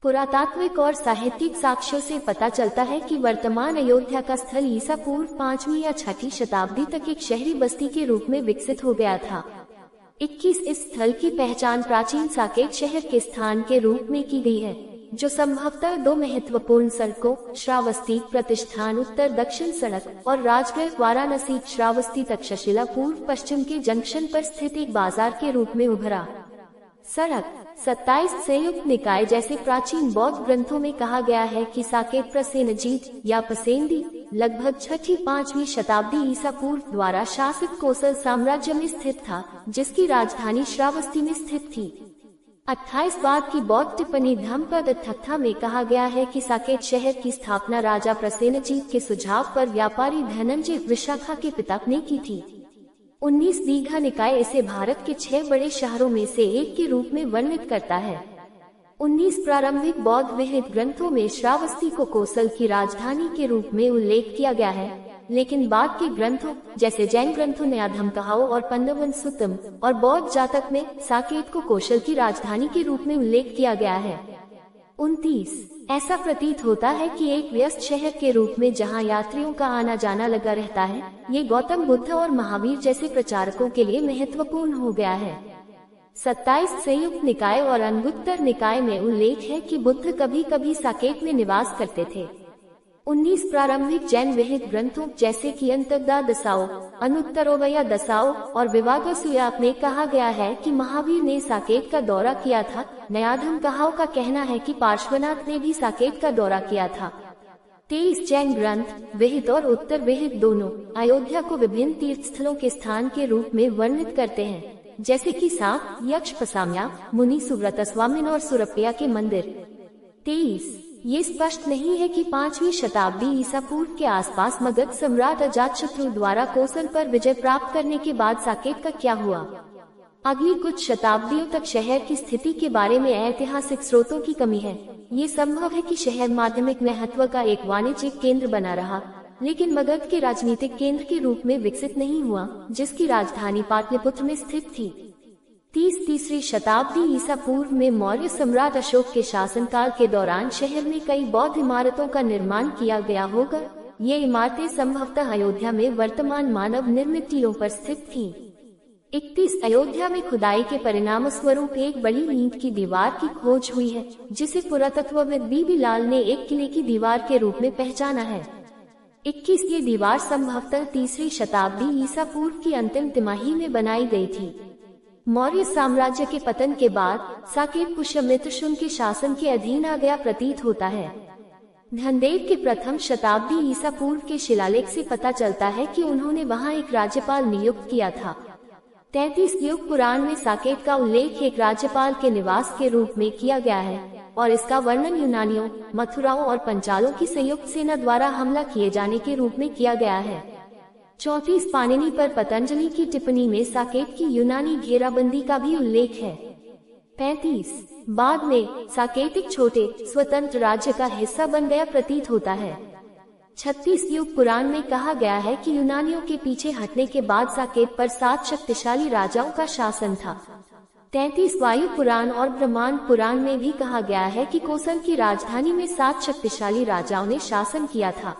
पुरातात्विक और साहित्यिक साक्ष्यों से पता चलता है कि वर्तमान अयोध्या का स्थल ईसा पूर्व 5वीं या 6वीं शताब्दी तक एक शहरी बस्ती के रूप में विकसित हो गया था। 21 इस स्थल की पहचान प्राचीन साकेत शहर के स्थान के रूप में की गई है, जो संभवतः दो महत्वपूर्ण सड़कों श्रावस्ती प्रतिष्ठान उत्तर दक्षिण सड़क और राजगृह वाराणसी श्रावस्ती तक्षशिला पूर्व पश्चिम के जंक्शन पर स्थित एक बाजार के रूप में उभरा। सड़क 27 संयुक्त निकाय जैसे प्राचीन बौद्ध ग्रंथों में कहा गया है कि साकेत प्रसेनजीत या पसेंदी लगभग 6वीं-5वीं शताब्दी ईसा पूर्व द्वारा शासित कोसल साम्राज्य में स्थित था, जिसकी राजधानी श्रावस्ती में स्थित थी। 28 बाद की बौद्ध टिप्पणी धम्मपद ठट्ठा में कहा गया है कि साकेत शहर की स्थापना राजा प्रसेनजीत के सुझाव पर व्यापारी धनंजय विशाखा के पिता ने की थी। 19 दीघा निकाय इसे भारत के 6 बड़े शहरों में से एक के रूप में वर्णित करता है। 19 प्रारंभिक बौद्ध विहित ग्रंथों में श्रावस्ती को कोसल की राजधानी के रूप में उल्लेख किया गया है, लेकिन बाद के ग्रंथों जैसे जैन ग्रंथों न्यायधर्मकहाओ और पन्नवन सुत्तम और बौद्ध जातक में साकेत को कौशल की राजधानी के रूप में उल्लेख किया गया है। 29 ऐसा प्रतीत होता है कि एक व्यस्त शहर के रूप में जहां यात्रियों का आना जाना लगा रहता है, ये गौतम बुद्ध और महावीर जैसे प्रचारकों के लिए महत्वपूर्ण हो गया है। 27 संयुक्त निकाय और अंगुत्तर निकाय में उल्लेख है कि बुद्ध कभी कभी साकेत में निवास करते थे। 19 प्रारंभिक जैन विहित ग्रंथों जैसे कि अंतर्दा दसाओ, अनुत्तरोवया दसाओ और विवागसुयाप में कहा गया है कि महावीर ने साकेत का दौरा किया था। न्यायधर्मकहाओं का कहना है कि पार्श्वनाथ ने भी साकेत का दौरा किया था। 23 जैन ग्रंथ विहित और उत्तर विहित दोनों अयोध्या को विभिन्न तीर्थ स्थलों के स्थान के रूप में वर्णित करते हैं, जैसे कि सांप, यक्ष पसाम्या, मुनि सुव्रत स्वामिन और सुरप्रिया के मंदिर। 23 ये स्पष्ट नहीं है कि 5वीं शताब्दी ईसा पूर्व के आसपास मगध सम्राट अजातशत्रु द्वारा कोसल पर विजय प्राप्त करने के बाद साकेत का क्या हुआ। अगली कुछ शताब्दियों तक शहर की स्थिति के बारे में ऐतिहासिक स्रोतों की कमी है। ये संभव है कि शहर माध्यमिक महत्व का एक वाणिज्यिक केंद्र बना रहा, लेकिन मगध के राजनीतिक केंद्र के रूप में विकसित नहीं हुआ, जिसकी राजधानी पाटलिपुत्र में स्थित थी। 30वीं शताब्दी ईसा पूर्व में मौर्य सम्राट अशोक के शासनकाल के दौरान शहर में कई बौद्ध इमारतों का निर्माण किया गया होगा। ये इमारतें संभवतः अयोध्या में वर्तमान मानव निर्मित टीलों पर स्थित थीं। 31 अयोध्या में खुदाई के परिणाम स्वरूप एक बड़ी ईंट की दीवार की खोज हुई है, जिसे पुरातत्वविद बीबी लाल ने एक किले की दीवार के रूप में पहचाना है। 21 ये दीवार संभवतः 3वीं शताब्दी ईसा पूर्व की अंतिम तिमाही में बनाई गई थी। मौर्य साम्राज्य के पतन के बाद साकेत पुष्यमित्र शुंग के शासन के अधीन आ गया प्रतीत होता है। धनदेव के प्रथम शताब्दी ईसा पूर्व के शिलालेख से पता चलता है कि उन्होंने वहां एक राज्यपाल नियुक्त किया था। 33 युग पुराण में साकेत का उल्लेख एक राज्यपाल के निवास के रूप में किया गया है और इसका वर्णन यूनानियों, मथुराओं और पंचालों की संयुक्त सेना द्वारा हमला किए जाने के रूप में किया गया है। 34 पाणिनि पर पतंजलि की टिप्पणी में साकेत की यूनानी घेराबंदी का भी उल्लेख है। 35 बाद में साकेत एक छोटे स्वतंत्र राज्य का हिस्सा बन गया प्रतीत होता है। 36 युग पुराण में कहा गया है कि यूनानियों के पीछे हटने के बाद साकेत पर 7 शक्तिशाली राजाओं का शासन था। 33 वायु पुराण और ब्रह्मांड पुराण में भी कहा गया है कि कोसल की राजधानी में 7 शक्तिशाली राजाओं ने शासन किया था।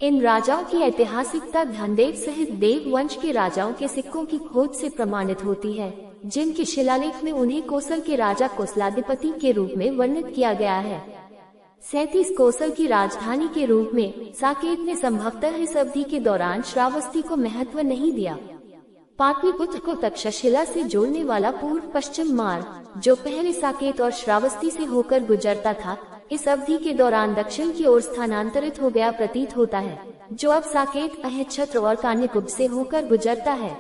इन राजाओं की ऐतिहासिकता धनदेव सहित देव वंश के राजाओं के सिक्कों की खोज से प्रमाणित होती है, जिनके शिलालेख में उन्हें कोसल के राजा कोसलाधिपति के रूप में वर्णित किया गया है। 37 कोसल की राजधानी के रूप में साकेत ने संभवतः इस अवधि के दौरान श्रावस्ती को महत्व नहीं दिया। पाटलिपुत्र को तक्षशिला से जोड़ने वाला पूर्व पश्चिम मार्ग, जो पहले साकेत और श्रावस्ती से होकर गुजरता था, इस अवधि के दौरान दक्षिण की ओर स्थानांतरित हो गया प्रतीत होता है, जो अब साकेत, अहिच्छत्र और कान्यकुब्ज से होकर गुजरता है।